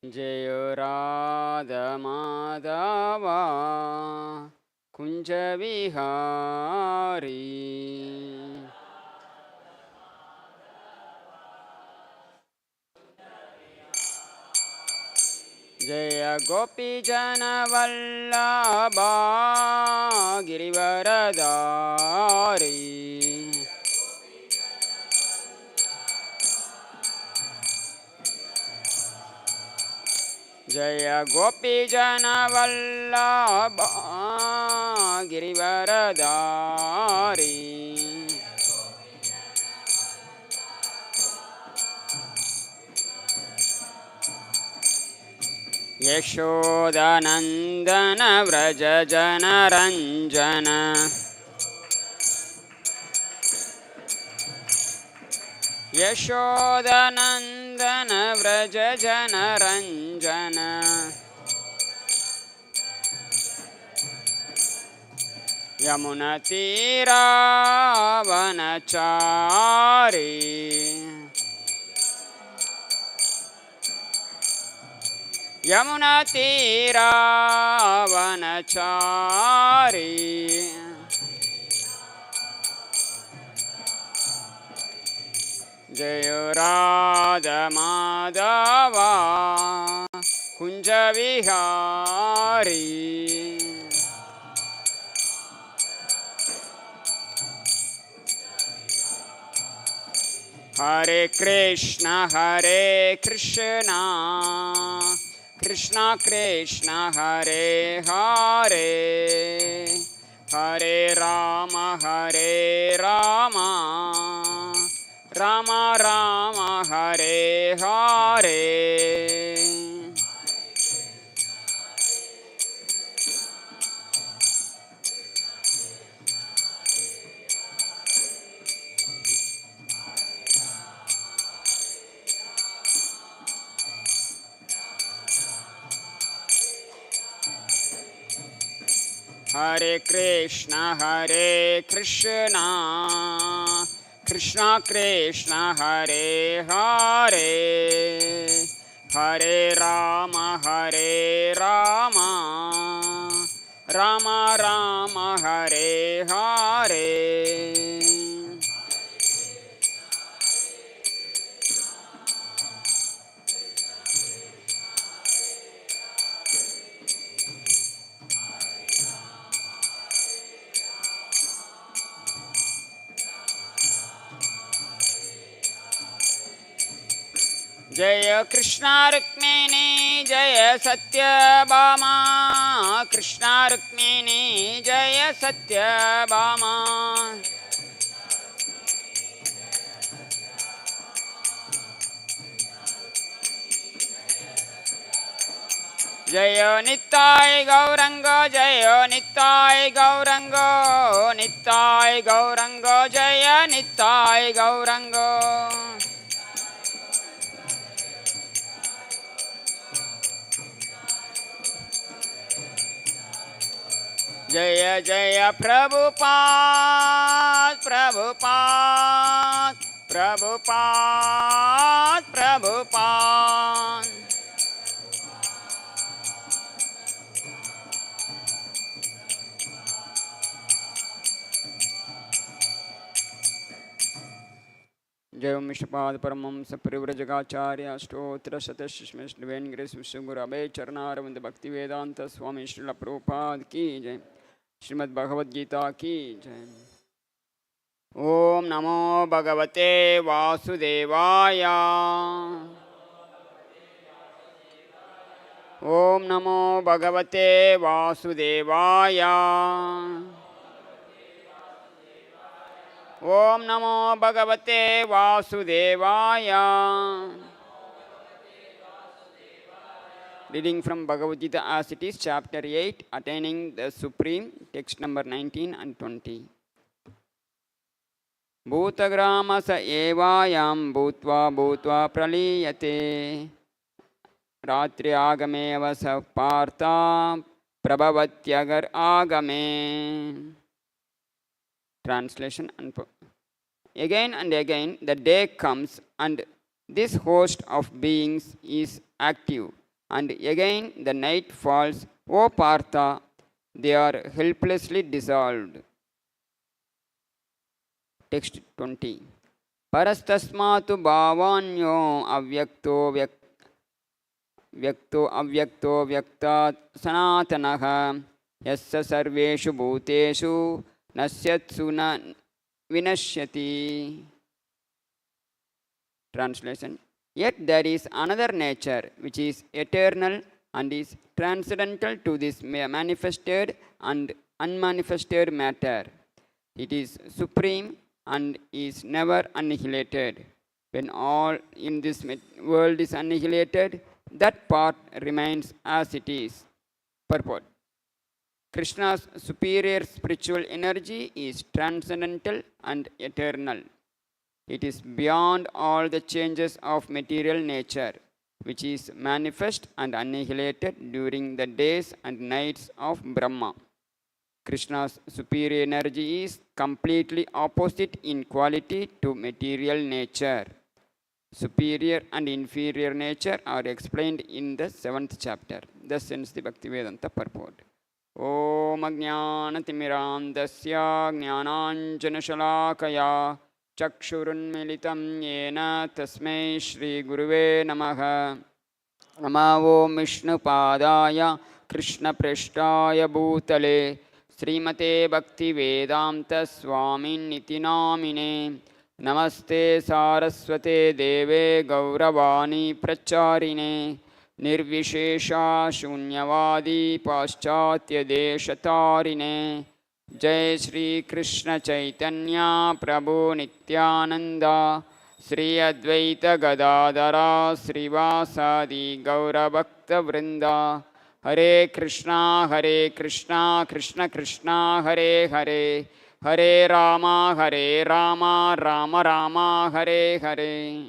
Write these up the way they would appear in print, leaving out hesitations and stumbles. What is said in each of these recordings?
जय राधा माधवा कुंज विहारी जय गोपी जन वल्लभा गिरिवरधारी जय गोपी जन वल्लभा गिरिवरधारी यशोदानंदन व्रज जनरंजन यशोदानंदन व्रज जनरंजन यमुना तीरावनचारी यमुना तीरावनचारी जय राधा माधवा कुंज विहारी हरे कृष्णा कृष्णा कृष्णा हरे हरे हरे राम राम राम हरे हरे हरे कृष्णा कृष्णा कृष्णा हरे हरे हरे राम राम राम हरे हरे जय कृष्णा रुक्मिणी जय सत्यभामा कृष्णा रुक्मिणी जय सत्यभामा जय निताय गौरंग जय निताय गौरंग निताय गौरंग जय निताय गौरंग जय जय प्रभुपाद प्रभुपाद प्रभुपाद प्रभुपाद जय विष्णुपाद परमहंस परिव्रजकाचार्य अष्टोत्तर शतशिष्मेष्टवेन गुरवे चरणारविंद भक्ति वेदांत स्वामी श्रील प्रभुपाद की जय। श्रीमद्-भगवद्-गीता की जय। ओम नमो भगवते वासुदेवाय ओम नमो भगवते वासुदेवाय ओम नमो भगवते वासुदेवाय। Reading from Bhagavad-Gita as it is, chapter 8, attaining the supreme, text number 19 and 20. Bhutagrama sa evayam bhutva bhutva praliyate ratri agameva sa partha prabhavatyagar agame. Translation again and again the day comes and this host of beings is active, and again the night falls. O Partha, they are helplessly dissolved. Text 20. Parastasmatu bhavanyo avyakto avyakto vyaktat sanatanaha yassa sarveshu bhuteshu nasyatsu na vinashyati. Translation. Yet there is another nature which is eternal and is transcendental to this manifested and unmanifested matter. It is supreme and is never annihilated. When all in this world is annihilated, that part remains as it is. Purport. Krishna's superior spiritual energy is transcendental and eternal. It is beyond all the changes of material nature, which is manifest and annihilated during the days and nights of Brahma. Krishna's superior energy is completely opposite in quality to material nature. Superior and inferior nature are explained in the 7th chapter. Thus ends the Bhaktivedanta purport. Om Ajnanatimirandasya Jnananjanashalakaya Chakshurunmilitam Yena Tasmai Shri Guruve Namaha. Namo Vishnu Padaya Krishna Preshtaya Bhutale Srimate Bhakti Vedanta Swamin Niti Namine. Namaste Saraswate Deve Gauravani Pracharine Nirvishesha Shunyavadi Paschatya Deshatarine. Jai Shri Krishna Chaitanya Prabhu Nityananda Sri Advaita Gadadara Srivasadi Gaura Bhakta Vrinda. Hare Krishna Krishna Krishna Hare Hare Hare Rama Rama Rama Hare Hare.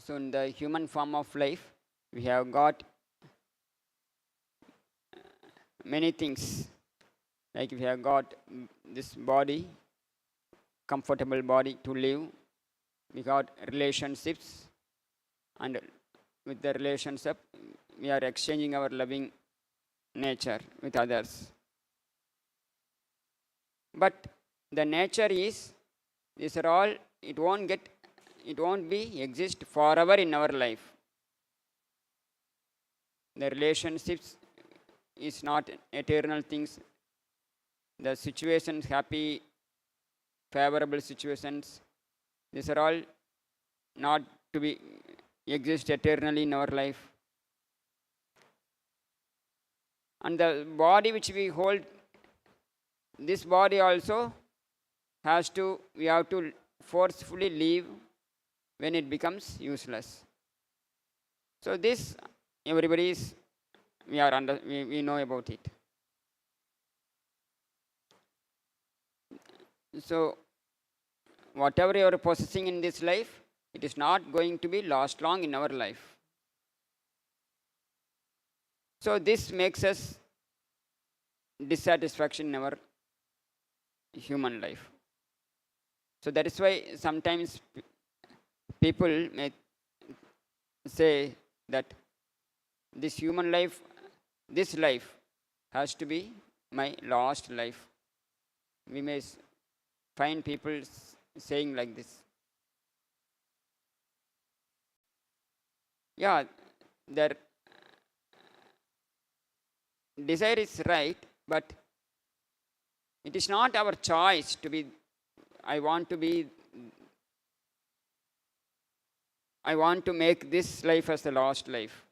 So in the human form of life, we have got many things. Like we have got this body, comfortable body to live. We got relationships, and with the relationship, we are exchanging our loving nature with others. But the nature is, these are all, it won't exist forever in our life. The relationships is not eternal things. The situations, happy, favorable situations, these are all not to be exist eternally in our life. And the body which we hold, this body also we have to forcefully leave when it becomes useless. So this, we know about it. So whatever you are possessing in this life, it is not going to be last long in our life. So this makes us dissatisfaction in our human life. So that is why sometimes people may say that this human life, this life has to be my last life. We may find people saying like this. Yeah, their desire is right, but it is not our choice to be, I want to make this life as the last life.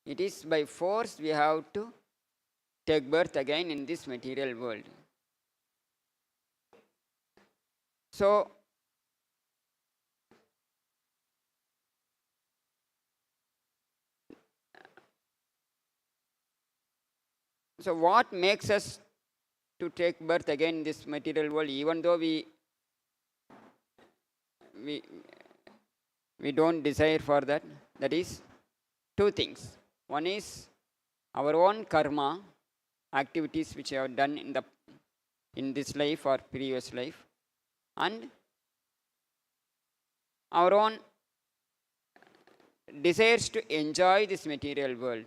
It is by force we have to take birth again in this material world. So what makes us to take birth again in this material world, even though we don't desire for that? That is two things. One is our own karma, activities which I have done in this life or previous life, and our own desires to enjoy this material world.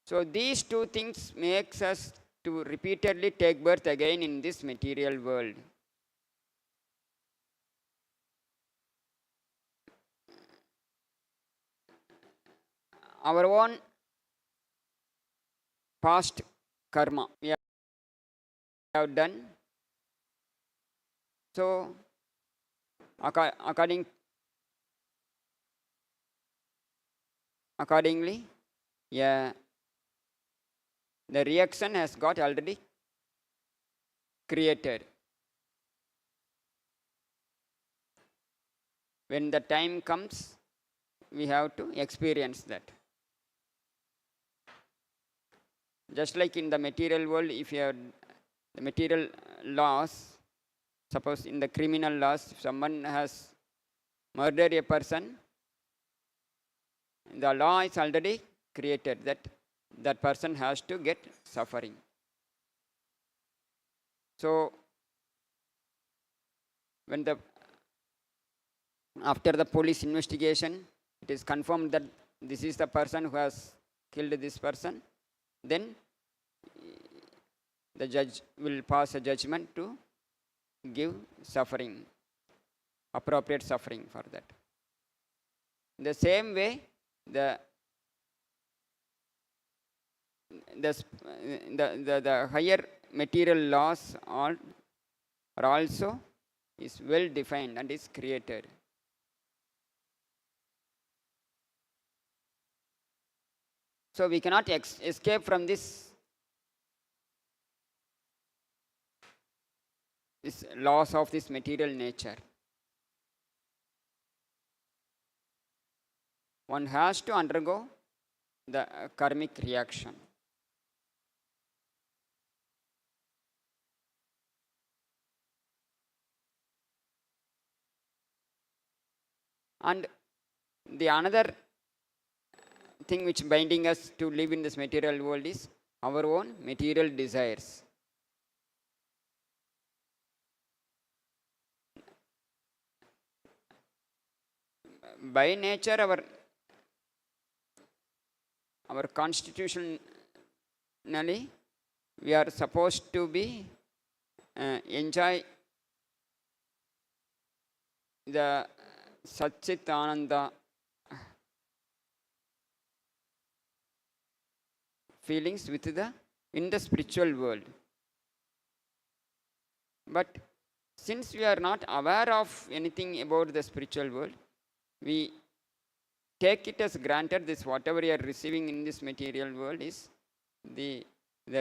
So these two things makes us to repeatedly take birth again in this material world. Our own past karma we have done. So accordingly, yeah, the reaction has got already created. When the time comes, we have to experience that. Just like in the material world, if you have the material laws, suppose in the criminal laws, if someone has murdered a person, the law is already created that that person has to get suffering. So when after the police investigation, it is confirmed that this is the person who has killed this person, then the judge will pass a judgment to give suffering, appropriate suffering for that. In the same way, the higher material laws are also is well defined and is created. So we cannot escape from this laws of this material nature. One has to undergo the karmic reaction. And the another thing which binding us to live in this material world is our own material desires. By nature, our constitutionally, we are supposed to be enjoy the Satchit Ananda feelings in the spiritual world. But since we are not aware of anything about the spiritual world, we take it as granted this whatever we are receiving in this material world is the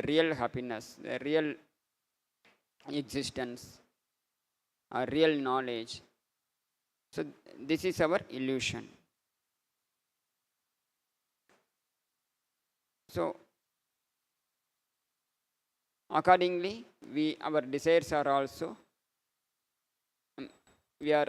real happiness, the real existence, our real knowledge. So this is our illusion. So accordingly, our desires are also, we are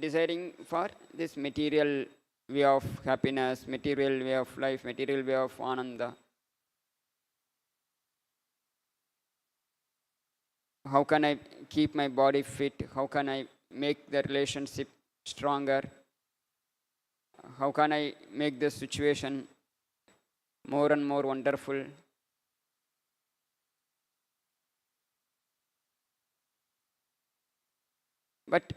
desiring for this material way of happiness, material way of life, material way of ananda. How can I keep my body fit? How can I make the relationship stronger? How can I make the situation more and more wonderful? But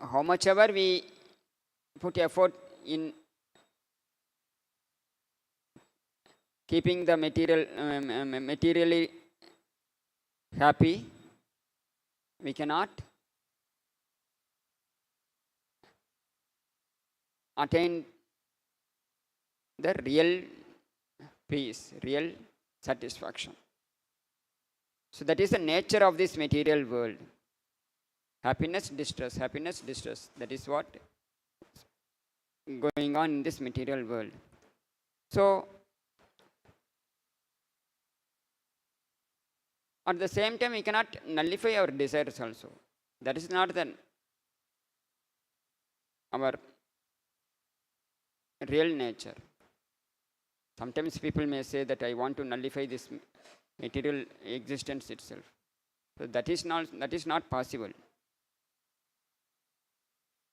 how much ever we put effort in keeping the materially happy, we cannot attain the real peace, real satisfaction. So that is the nature of this material world. Happiness, distress, happiness, distress. That is what is going on in this material world. So at the same time, we cannot nullify our desires also. That is not the our real nature. Sometimes people may say that I want to nullify this material existence itself. So that is not possible,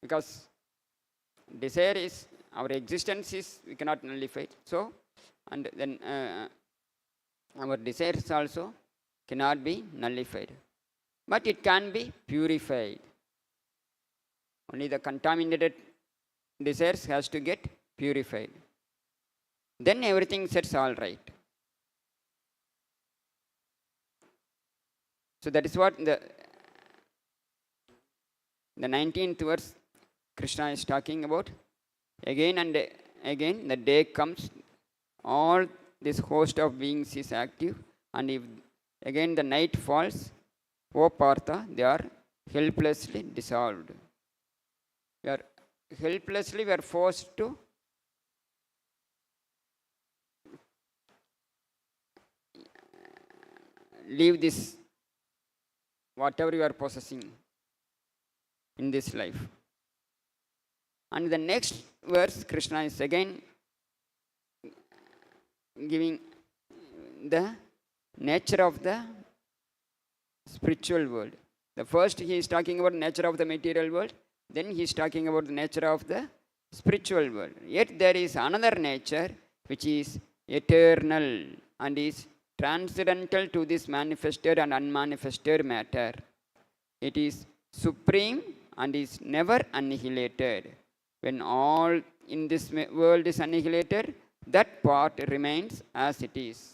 because desire is our existence is we cannot nullify it. So and then our desires also cannot be nullified, but it can be purified. Only the contaminated desires has to get purified. Then everything sets all right. So that is what the 19th verse Krishna is talking about. Again and again the day comes, all this host of beings is active, and if again the night falls, O Partha, they are helplessly dissolved. We are helplessly, we are forced to leave this, whatever you are possessing in this life. And the next verse, Krishna is again giving the nature of the spiritual world. The first he is talking about nature of the material world, then he is talking about the nature of the spiritual world. Yet there is another nature which is eternal and is transcendental to this manifested and unmanifested matter. It is supreme and is never annihilated. When all in this world is annihilated, that part remains as it is.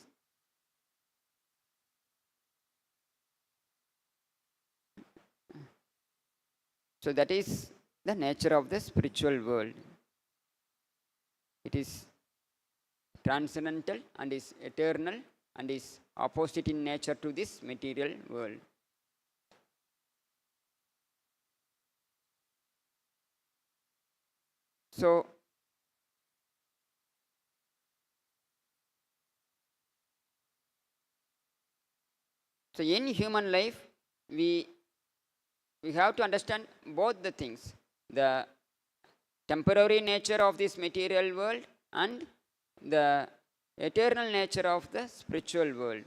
So that is the nature of the spiritual world. It is transcendental and is eternal and is opposite in nature to this material world. So in human life, we have to understand both the things, the temporary nature of this material world and the eternal nature of the spiritual world,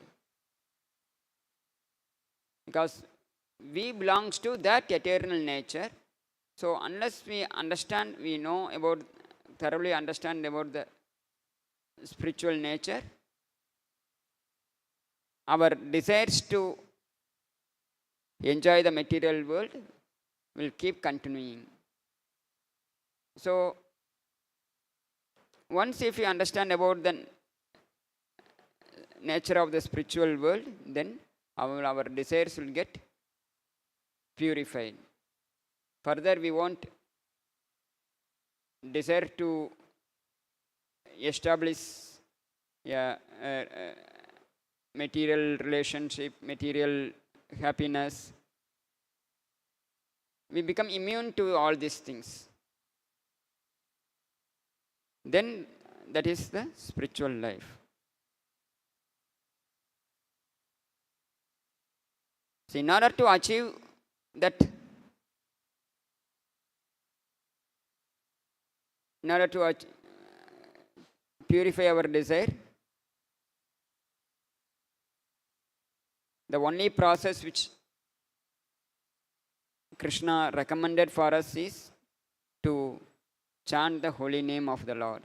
because we belongs to that eternal nature. So unless we understand, we know about, thoroughly understand about the spiritual nature, our desires to enjoy the material world will keep continuing. So once if you understand about the nature of the spiritual world, then our desires will get purified. Further, we won't desire to establish a material relationship, material happiness. We become immune to all these things. Then that is the spiritual life. So in order to achieve that, in order to purify our desire, the only process which Krishna recommended for us is to chant the holy name of the Lord.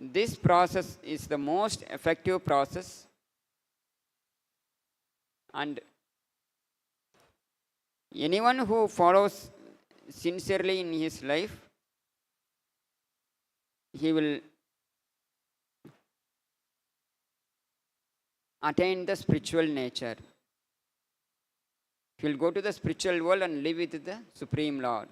This process is the most effective process, and anyone who follows sincerely in his life, he will attain the spiritual nature. He will go to the spiritual world and live with the Supreme Lord.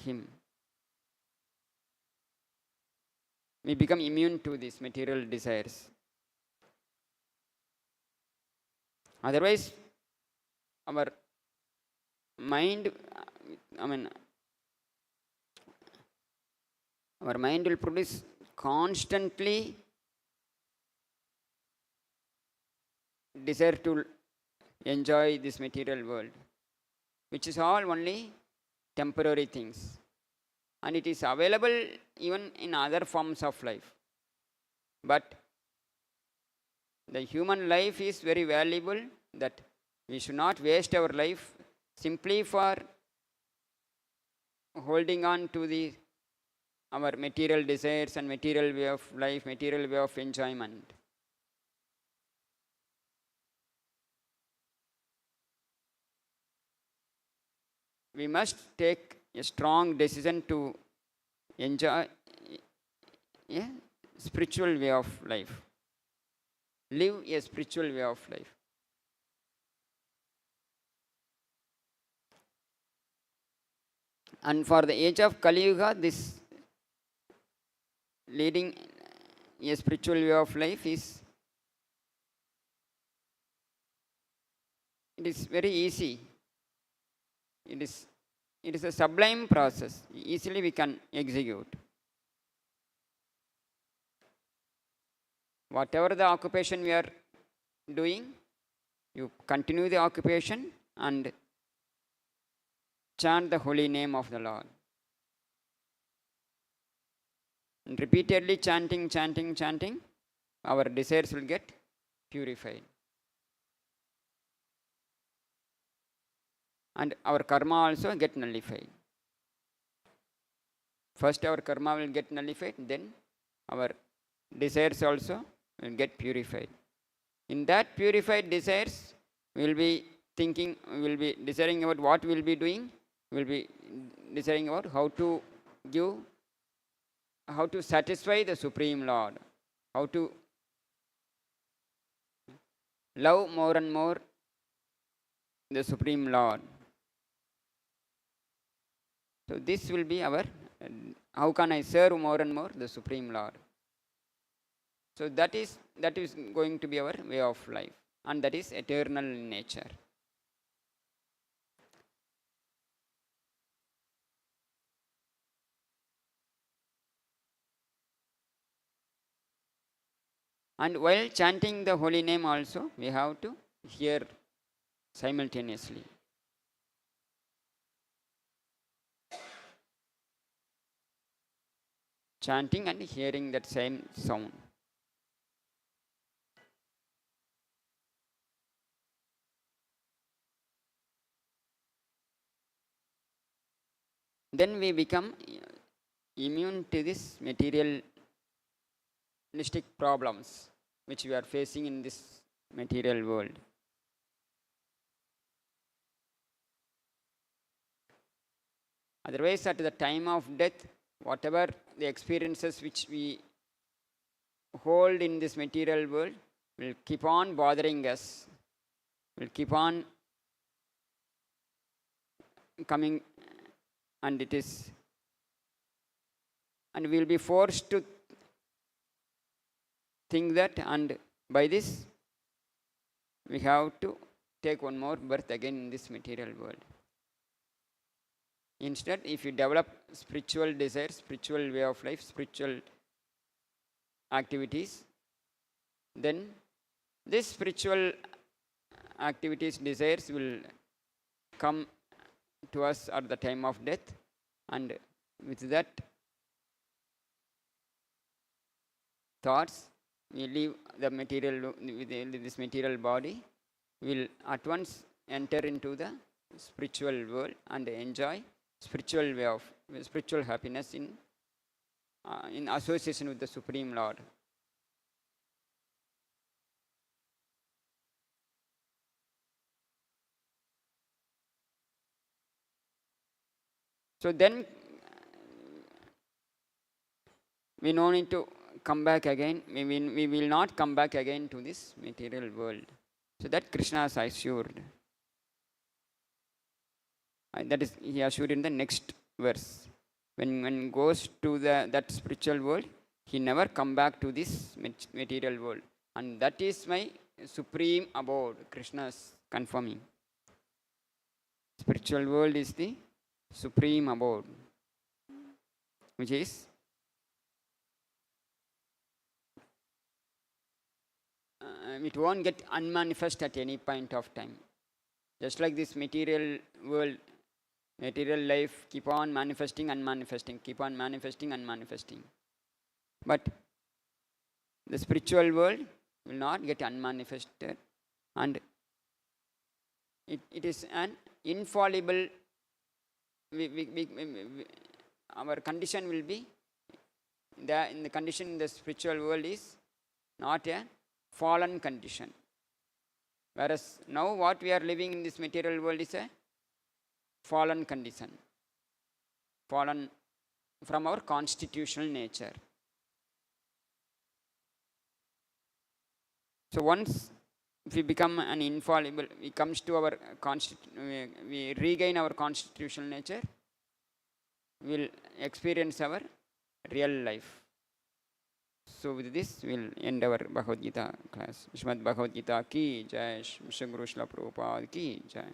him. We become immune to these material desires. Otherwise, our mind, I mean, our mind will produce constantly desire to enjoy this material world, which is all only temporary things. And it is available even in other forms of life. But the human life is very valuable, that we should not waste our life simply for holding on to our material desires and material way of life, material way of enjoyment. We must take a strong decision to enjoy a spiritual way of life. Live a spiritual way of life. And for the age of Kali Yuga, this leading a spiritual way of life is very easy. It is a sublime process. Easily we can execute. Whatever the occupation we are doing, you continue the occupation and chant the holy name of the Lord. And repeatedly chanting, our desires will get purified. And our karma also get nullified. First our karma will get nullified, then our desires also will get purified. In that purified desires, we will be thinking, we will be desiring about what we will be doing, we will be desiring about how to satisfy the Supreme Lord, how to love more and more the Supreme Lord. So this will be our, how can I serve more and more the Supreme Lord? So that is going to be our way of life, and that is eternal in nature. And while chanting the holy name also, we have to hear simultaneously. Chanting and hearing that same sound. Then we become immune to this materialistic problems which we are facing in this material world. Otherwise, at the time of death, whatever the experiences which we hold in this material world will keep on bothering us, will keep on coming, and we will be forced to think that, and by this we have to take one more birth again in this material world. Instead, if you develop spiritual desires, spiritual way of life, spiritual activities, then this spiritual activities, desires will come to us at the time of death, and with that thoughts, we leave the material, this material body, will at once enter into the spiritual world and enjoy spiritual way of spiritual happiness in association with the Supreme Lord. So then we no need to come back again. We will not come back again to this material world. So that Krishna has assured. That is, he assured in the next verse. When goes to that spiritual world, he never come back to this material world. And that is my supreme abode, Krishna's confirming. Spiritual world is the supreme abode, which is it won't get unmanifest at any point of time. Just like this material world, material life keep on manifesting, unmanifesting, keep on manifesting, unmanifesting. But the spiritual world will not get unmanifested, and it is an infallible. Our condition will be in the condition in the spiritual world is not a fallen condition. Whereas now what we are living in this material world is a fallen condition, fallen from our constitutional nature. So once if we become an infallible, it comes to our we regain our constitutional nature, we will experience our real life. So with this, we'll end our Bhagavad Gita class. Srimad-Bhagavad-Gita ki jai, Mr. Guru Srila Prabhupada ki jai.